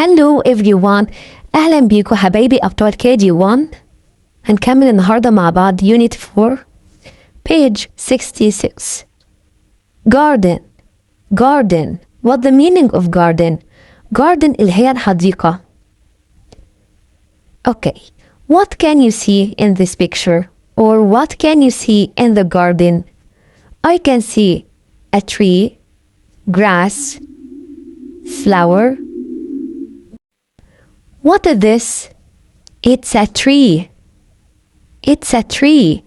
Hello everyone. أهلا بيكم حبايبي أبطال KG1. هنكمل النهاردة مع بعض Unit 4 page 66. Garden. Garden. What the meaning of garden? Garden اللي هي الحديقة. Okay. What can you see in this picture? Or what can you see in the garden? I can see a tree, grass, flower. What is this? It's a tree. It's a tree.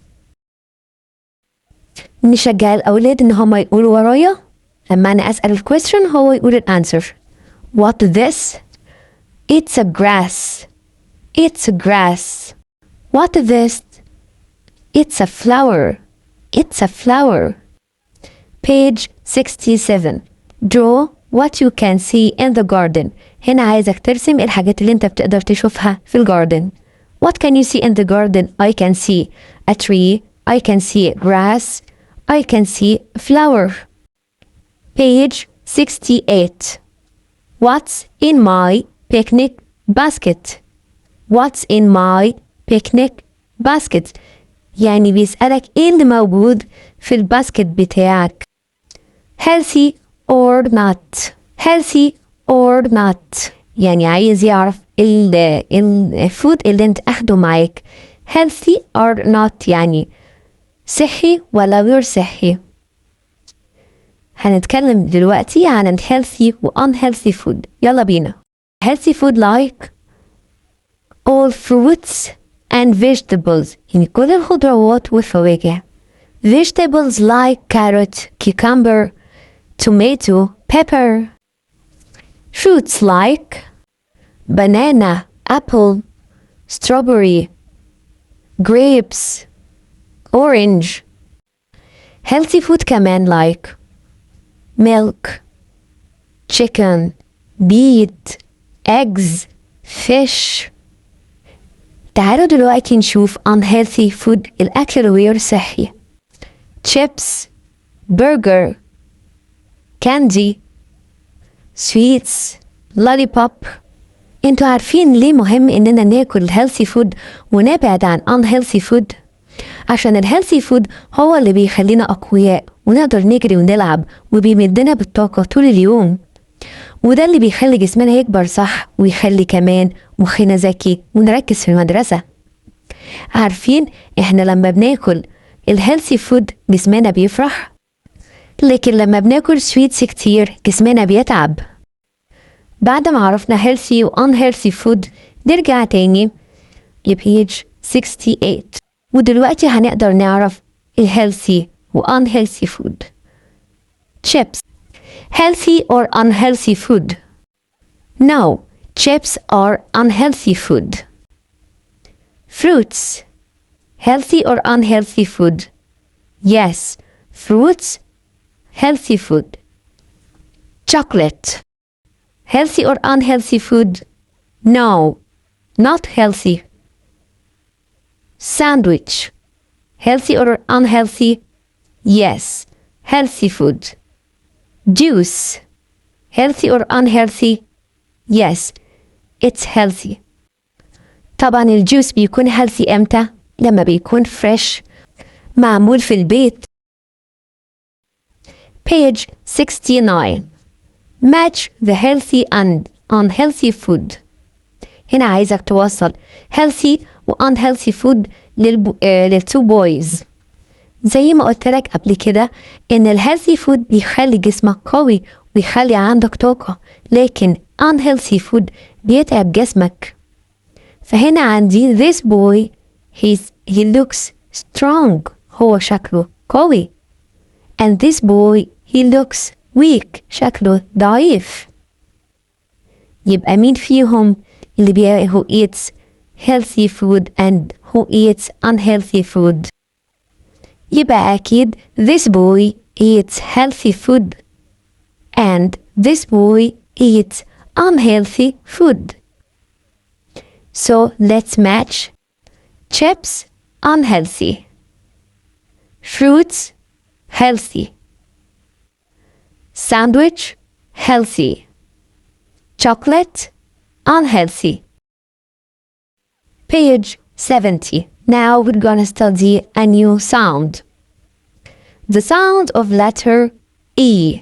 نشجع الأولاد إن هم يقولوا ورايا. لما أنا أسأل الكويستشن هو يقول الأنسر. What is this? It's a grass. It's a grass. What is this? It's a flower. It's a flower. Page 67. Draw what you can see in the garden. هنا عايزك ترسم الحاجات اللي انت بتقدر تشوفها في الجاردن. What can you see in the garden? I can see a tree. I can see grass. I can see a flower. Page 68. What's in my picnic basket? What's in my picnic basket? يعني بيسألك ايه اللي موجود في الباسكت بتاعك. Healthy or not. Healthy or not. يعني عايز يعرف الفود اللي انت اخده معاك. Healthy or not يعني صحي ولا غير صحي. هنتكلم دلوقتي عن healthy و unhealthy food. يلا بينا. Healthy food like all fruits and vegetables. يعني كل الخضروات والفواكه. Vegetables like carrot, cucumber, tomato, pepper. Fruits like banana, apple, strawberry, grapes, orange. Healthy food كمان like milk, chicken, meat, eggs, fish. تعالوا دلوقتي نشوف unhealthy food الأكل الغير صحي. chips, burger, candy, sweets, lollipop. انتوا عارفين ليه مهم اننا ناكل healthy food ونبعد عن unhealthy food؟ عشان الhealthy food هو اللي بيخلينا أقوياء ونقدر نجري ونلعب وبيمدنا بالطاقة طول اليوم، وده اللي بيخلي جسمنا يكبر صح ويخلي كمان مخنا ذكي ونركز في المدرسة. عارفين احنا لما بناكل الهيلثي فود جسمنا بيفرح، لكن لما بناكل سويتس كتير جسمنا بيتعب. بعد ما عرفنا healthy و unhealthy food نرجع تاني لبيج 68 ودلوقتي هنقدر نعرف الهيلثي و unhealthy food. chips. Healthy or unhealthy food? No, chips are unhealthy food. Fruits. Healthy or unhealthy food? Yes, fruits, healthy food. Chocolate. Healthy or unhealthy food? No, not healthy. Sandwich. Healthy or unhealthy? Yes, healthy food. Juice. Healthy or unhealthy? Yes, it's healthy. طبعا الجوس بيكون healthy امتى؟ لما بيكون fresh معمول في البيت. Page 69. Match the healthy and unhealthy food. هنا عايزك توصل healthy و unhealthy food للتو boys. زي ما قلت لك قبل كده ان الهيلثي فود بيخلي جسمك قوي ويخلي عندك طاقة، لكن unhealthy food بيتعب جسمك. فهنا عندي this boy he looks strong. هو شكله قوي. And this boy he looks weak. شكله ضعيف. يبقى مين فيهم اللي who eats healthy food and who eats unhealthy food؟ يبقى أكيد this boy eats healthy food and this boy eats unhealthy food. So let's match. Chips unhealthy, fruits healthy, sandwich healthy, chocolate unhealthy. Page 70. Now we're gonna study a new sound. The sound of letter E.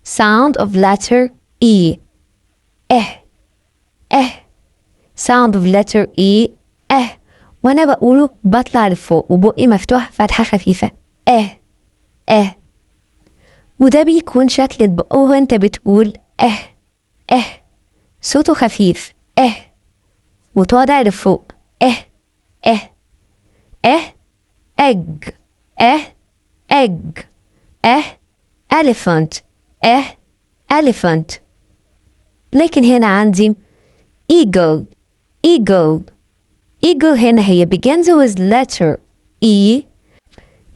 Sound of letter E. Sound of letter E. وانا بقوله بطلع لفوق وبقي مفتوح فتحة خفيفة. وده بيكون شكل البق وانت بتقول صوته خفيف وتوضع لفوق. egg egg elephant elephant. لكن هنا عندي eagle eagle هنا هي begins with letter E،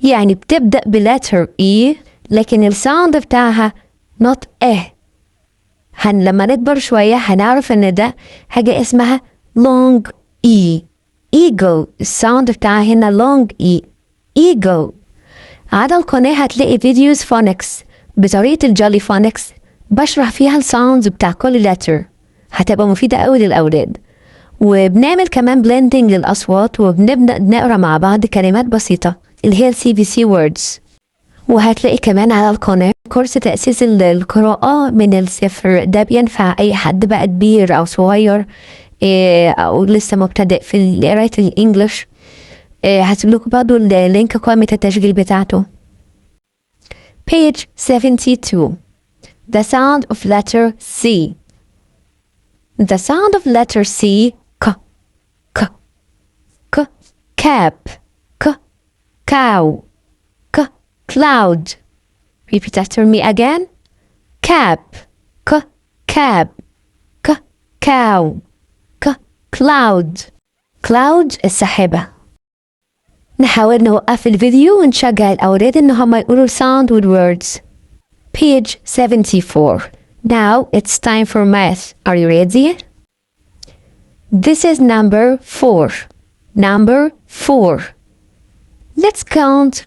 يعني بتبدأ بletter E، لكن الساوند بتاعها not لما نكبر شوية هنعرف ان ده حاجة اسمها long E. eagle الساوند بتاعها هنا long E. eagle. على القناة هتلاقي فيديوز فونكس بطريقة الجولي فونكس بشرح فيها الساوندز بتاع كل letter، هتبقى مفيدة قوي للأولاد. وبنعمل كمان blending للأصوات وبنبدأ نقرأ مع بعض كلمات بسيطة اللي هي CBC words. وهتلاقي كمان على القناة كورس تأسيس القراءة من الصفر، ده بينفع أي حد بقى كبير أو صغير أو لسه مبتدئ في قراية الإنجليش. هسيبلكوا برضو اللينك قائمة التسجيل بتاعته. Page 72. The sound of letter C. The sound of letter C. Cap. Cow. Cloud. Repeat after me again. Cap. Cab. Cow. Cloud. Cloud السحابة. نحاول نوقف الفيديو ونشجع الأولاد إن هم يقولوا sound with words. Page 74. Now it's time for math. Are you ready? This is number 4. Number 4. Let's count.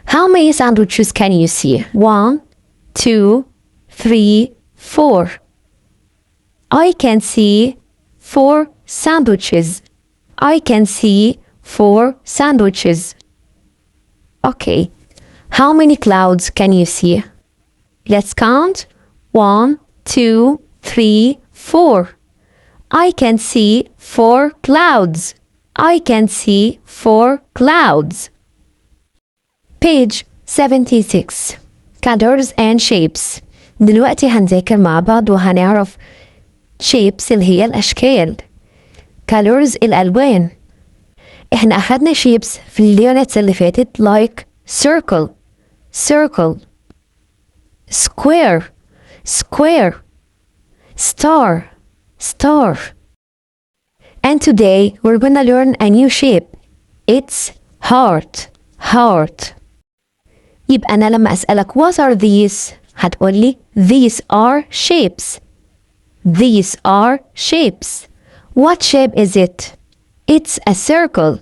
How many sandwiches can you see? 1, 2, 3, 4. I can see 4 sandwiches. I can see 4 sandwiches. Okay. How many clouds can you see? Let's count. 1, 2, 3, 4. I can see 4 clouds. I can see 4 clouds. Page 76. Colors and shapes. دلوقتي هنذاكر مع بعض وهنعرف shapes اللي هي الأشكال. colors الألوان. احنا أخدنا shapes في اليونتس اللي فاتت like circle square star. And today we're gonna learn a new shape. It's heart. يبقى أنا لما أسألك what are these هتقولي these are shapes. These are shapes. What shape is it? It's a circle.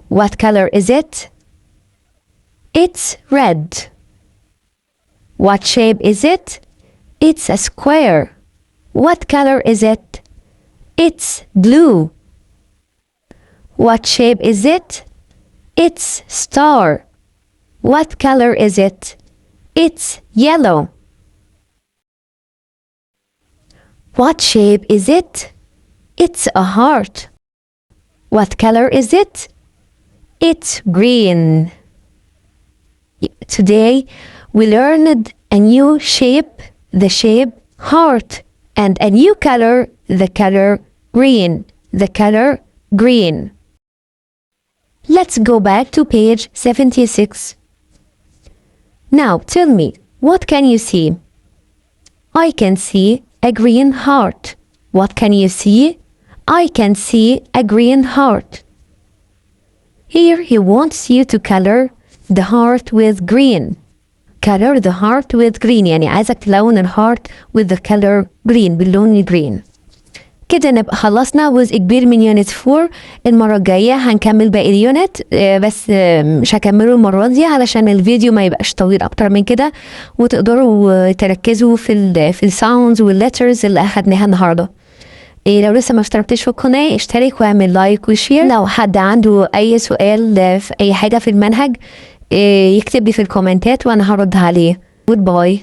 What color is it? It's red. What shape is it? It's a square. What color is it? It's blue. What shape is it? It's star. What color is it? It's yellow. What shape is it? It's a heart. What color is it? It's green. Today we learned a new shape, the shape heart, and a new color, the color green. Let's go back to page 76. Now tell me, what can you see? I can see a green heart. What can you see? I can see a green heart. Here he wants you to color the heart with green. Color the heart with green يعني عايزك تلون الهارت with the color green باللون الجرين. كده نبقى خلصنا جزء كبير من يونت 4. المرة الجاية هنكمل باقي اليونت بس مش هكمله المرة دي علشان الفيديو ما يبقاش طويل أكتر من كده وتقدروا تركزوا في الساوندز والليترز اللي أخدناها النهاردة. لو لسه ما اشتركتش في القناة اشترك واعمل لايك وشير. لو حد عنده اي سؤال في اي حاجة في المنهج يكتب لي في الكومنتات وانا هرد عليه. Goodbye.